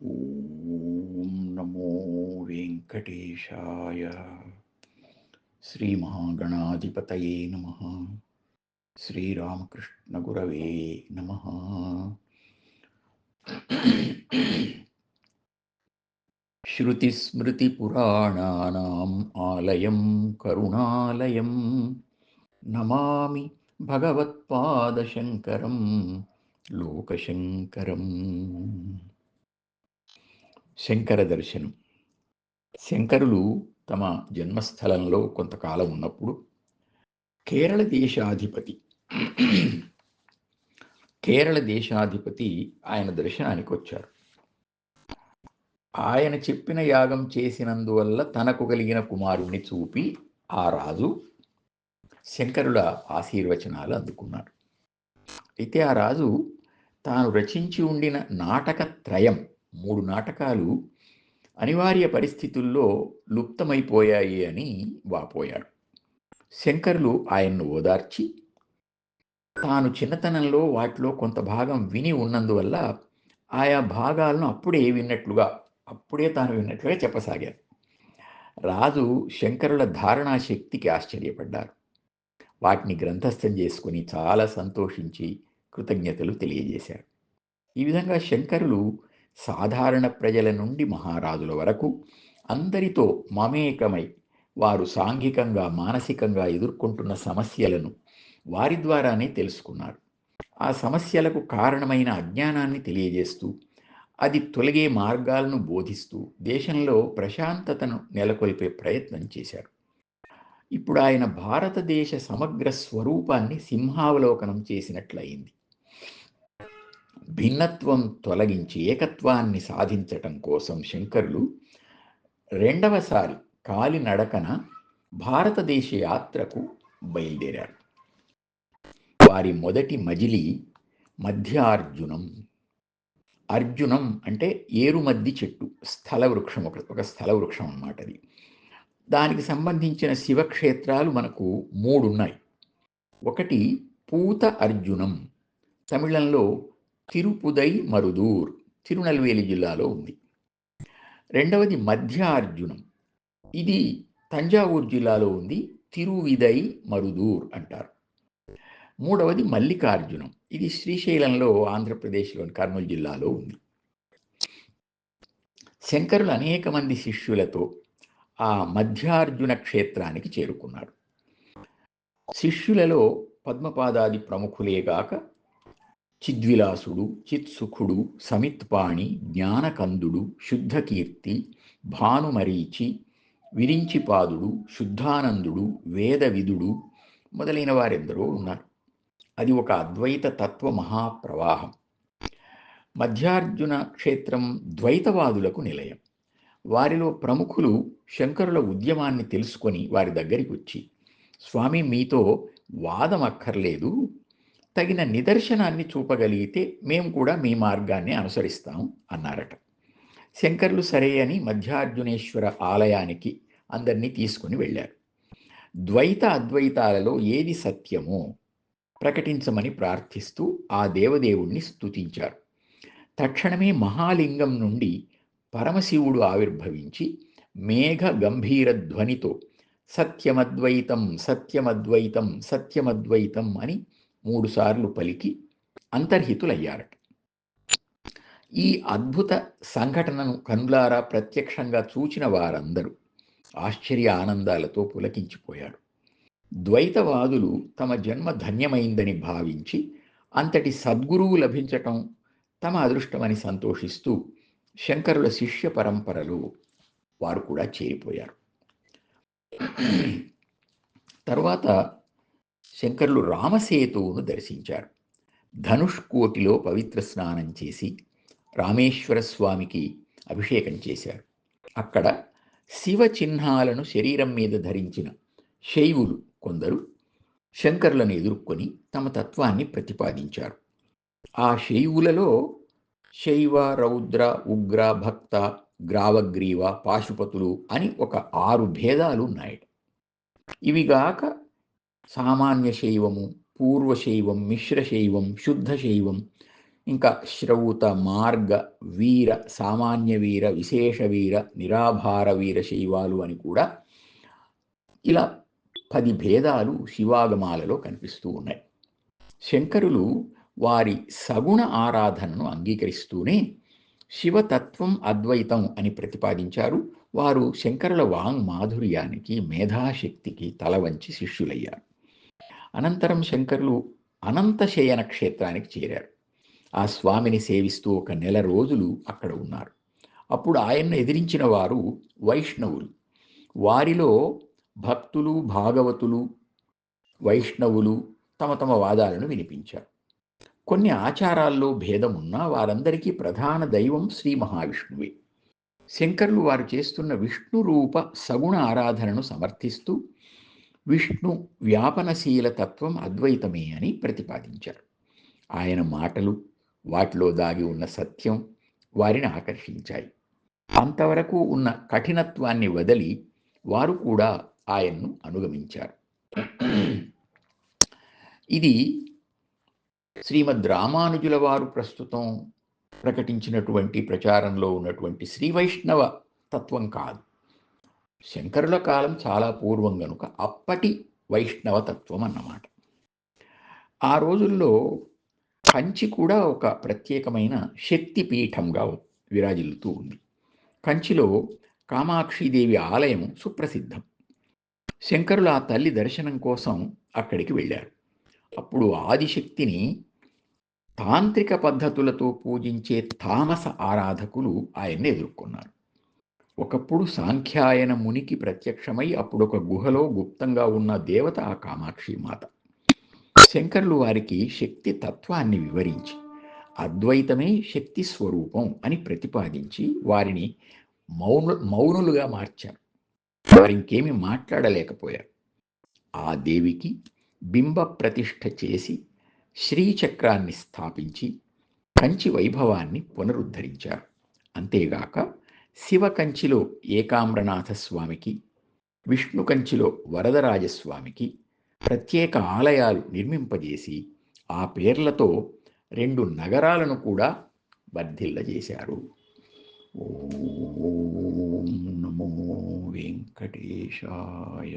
ఓం నమో వెంకటేశాయ. శ్రీమహాగణాధిపతయే నమః. శ్రీరామకృష్ణ గురవే నమః. శృతిస్మృతిపురాణానాం ఆలయం కరుణాలయం నమామి భగవత్పాదశంకరం లోకశంకరం. శంకర దర్శనం. శంకరులు తమ జన్మస్థలంలో కొంతకాలం ఉన్నప్పుడు కేరళ దేశాధిపతి ఆయన దర్శనానికి వచ్చారు. ఆయన చెప్పిన యాగం చేసినందువల్ల తనకు కలిగిన కుమారుణ్ణి చూపి ఆ రాజు శంకరుల ఆశీర్వచనాలు అందుకున్నాడు. అయితే ఆ రాజు తాను రచించి ఉండిన నాటకత్రయం 3 నాటకాలు అనివార్య పరిస్థితుల్లో లుప్తమైపోయాయి అని వాపోయాడు. శంకరులు ఆయన్ను ఓదార్చి తాను చిన్నతనంలో వాటిలో కొంత భాగం విని ఉన్నందువల్ల ఆయా భాగాలను అప్పుడే తాను విన్నట్లుగా చెప్పసాగారు. రాజు శంకరుల ధారణా శక్తికి ఆశ్చర్యపడ్డారు. వాటిని గ్రంథస్థం చేసుకుని చాలా సంతోషించి కృతజ్ఞతలు తెలియజేశారు. ఈ విధంగా శంకరులు సాధారణ ప్రజల నుండి మహారాజుల వరకు అందరితో మమేకమై వారు సాంఘికంగా మానసికంగా ఎదుర్కొంటున్న సమస్యలను వారి ద్వారానే తెలుసుకున్నారు. ఆ సమస్యలకు కారణమైన అజ్ఞానాన్ని తెలియజేస్తూ అది తొలగే మార్గాలను బోధిస్తూ దేశంలో ప్రశాంతతను నెలకొల్పే ప్రయత్నం చేశారు. ఇప్పుడు ఆయన భారతదేశ సమగ్ర స్వరూపాన్ని సింహావలోకనం చేసినట్లయింది. భిన్నత్వం తొలగించి ఏకత్వాన్ని సాధించటం కోసం శంకరులు రెండవసారి కాలినడకన భారతదేశ యాత్రకు బయలుదేరారు. వారి మొదటి మజిలీ మధ్యార్జునం. అర్జునం అంటే ఏరుమద్ది చెట్టు, ఒక స్థల వృక్షం అన్నమాట. అది దానికి సంబంధించిన శివక్షేత్రాలు మనకు 3 ఉన్నాయి. ఒకటి పూత అర్జునం, తమిళంలో తిరుపుదై మరుదూర్, తిరునెల్వేలి జిల్లాలో ఉంది. రెండవది మధ్య అర్జునం, ఇది తంజావూరు జిల్లాలో ఉంది, తిరువిదై మరుదూర్ అంటారు. మూడవది మల్లికార్జునం, ఇది శ్రీశైలంలో ఆంధ్రప్రదేశ్లోని కర్నూలు జిల్లాలో ఉంది. శంకరులు అనేక మంది శిష్యులతో ఆ మధ్యార్జున క్షేత్రానికి చేరుకున్నాడు. శిష్యులలో పద్మపాదాది ప్రముఖులేగాక చిద్విలాసుడు, చిత్సుఖుడు, సమిత్పాణి, జ్ఞానకందుడు, శుద్ధకీర్తి, భానుమరీచి, విరించిపాదుడు, శుద్ధానందుడు, వేదవిదుడు మొదలైన వారెందరో ఉన్నారు. అది ఒక అద్వైత తత్వ మహాప్రవాహం. మధ్యార్జున క్షేత్రం ద్వైతవాదులకు నిలయం. వారిలో ప్రముఖులు శంకరుల ఉద్యమాన్ని తెలుసుకొని వారి దగ్గరికి వచ్చి, స్వామి, మీతో వాదం అక్కర్లేదు, తగిన నిదర్శనాన్ని చూపగలిగితే మేము కూడా మీ మార్గాన్ని అనుసరిస్తాం అన్నారట. శంకరులు సరే అని మధ్యార్జునేశ్వర ఆలయానికి అందరినీ తీసుకుని వెళ్ళారు. ద్వైత అద్వైతాలలో ఏది సత్యమో ప్రకటించమని ప్రార్థిస్తూ ఆ దేవదేవుణ్ణి స్తుతించారు. తక్షణమే మహాలింగం నుండి పరమశివుడు ఆవిర్భవించి మేఘ గంభీర ధ్వనితో సత్యమద్వైతం సత్యమద్వైతం సత్యమద్వైతం అని 3 సార్లు పలికి అంతర్హితులయ్యారట. ఈ అద్భుత సంఘటనను కనులారా ప్రత్యక్షంగా చూచిన వారందరూ ఆశ్చర్య ఆనందాలతో పులకించిపోయారు. ద్వైతవాదులు తమ జన్మ ధన్యమైందని భావించి అంతటి సద్గురువు లభించటం తమ అదృష్టమని సంతోషిస్తూ శంకరుల శిష్య పరంపరలో వారు కూడా చేరిపోయారు. తరువాత శంకరులు రామసేతువును దర్శించారు. ధనుష్కోటిలో పవిత్ర స్నానం చేసి రామేశ్వర స్వామికి అభిషేకం చేశారు. అక్కడ శివ చిహ్నాలను శరీరం మీద ధరించిన శైవులు కొందరు శంకరులను ఎదుర్కొని తమ తత్వాన్ని ప్రతిపాదించారు. ఆ శైవులలో శైవ, రౌద్ర, ఉగ్ర, భక్త, గ్రావగ్రీవ, పాశుపతులు అని ఒక 6 భేదాలు ఉన్నాయి. ఇవిగాక సామాన్య శైవము, పూర్వశైవం, మిశ్రశైవం, శుద్ధ శైవం, ఇంకా శ్రౌత మార్గ వీర సామాన్య వీర విశేష వీర నిరాభార వీర శైవాలు అని కూడా ఇలా 10 భేదాలు శివాగమాలలో కనిపిస్తూ ఉన్నాయి. శంకరులు వారి సగుణ ఆరాధనను అంగీకరిస్తూనే శివతత్వం అద్వైతం అని ప్రతిపాదించారు. వారు శంకరుల వాంగ్మాధుర్యానికి మేధాశక్తికి తల వంచి శిష్యులయ్యారు. అనంతరం శంకరులు అనంతశయన క్షేత్రానికి చేరారు. ఆ స్వామిని సేవిస్తూ ఒక నెల రోజులు అక్కడ ఉన్నారు. అప్పుడు ఆయన్ను ఎదిరించిన వారు వైష్ణవులు. వారిలో భక్తులు భాగవతులు వైష్ణవులు తమ తమ వాదాలను వినిపించారు. కొన్ని ఆచారాల్లో భేదమున్నా వారందరికీ ప్రధాన దైవం శ్రీ మహావిష్ణువే. శంకరులు వారు చేస్తున్న విష్ణు రూప సగుణ ఆరాధనను సమర్థిస్తూ విష్ణు వ్యాపనశీల తత్వం అద్వైతమే అని ప్రతిపాదించారు. ఆయన మాటలు, వాటిలో దాగి ఉన్న సత్యం వారిని ఆకర్షించాయి. అంతవరకు ఉన్న కఠినత్వాన్ని వదిలి వారు కూడా ఆయన్ను అనుగమించారు. ఇది శ్రీమద్ రామానుజుల వారు ప్రస్తుతం ప్రకటించినటువంటి ప్రచారంలో ఉన్నటువంటి శ్రీ వైష్ణవ తత్వం కాదు. శంకరుల కాలం చాలా పూర్వం గనుక అప్పటి వైష్ణవ తత్వం అన్నమాట. ఆ రోజుల్లో కంచి కూడా ఒక ప్రత్యేకమైన శక్తిపీఠంగా విరాజిల్లుతూ ఉంది. కంచిలో కామాక్షిదేవి ఆలయం సుప్రసిద్ధం. శంకరులు ఆ తల్లి దర్శనం కోసం అక్కడికి వెళ్ళారు. అప్పుడు ఆదిశక్తిని తాంత్రిక పద్ధతులతో పూజించే తామస ఆరాధకులు ఆయన్ని ఎదుర్కొన్నారు. ఒకప్పుడు సాంఖ్యాయన మునికి ప్రత్యక్షమై అప్పుడు ఒక గుహలో గుప్తంగా ఉన్న దేవత ఆ కామాక్షి మాత. శంకరులు వారికి శక్తి తత్వాన్ని వివరించి అద్వైతమే శక్తి స్వరూపం అని ప్రతిపాదించి వారిని మౌనులుగా మార్చారు. వారింకేమీ మాట్లాడలేకపోయారు. ఆ దేవికి బింబ ప్రతిష్ఠ చేసి శ్రీచక్రాన్ని స్థాపించి కంచి వైభవాన్ని పునరుద్ధరించారు. అంతేగాక శివ కంచిలో ఏకామ్రనాథ స్వామికి, విష్ణు కంచిలో వరదరాజస్వామికి ప్రత్యేక ఆలయాలు నిర్మింపజేసి ఆ పేర్లతో 2 నగరాలను కూడా వర్ధిల్లజేశారు. ఓం నమో వెంకటేశాయ.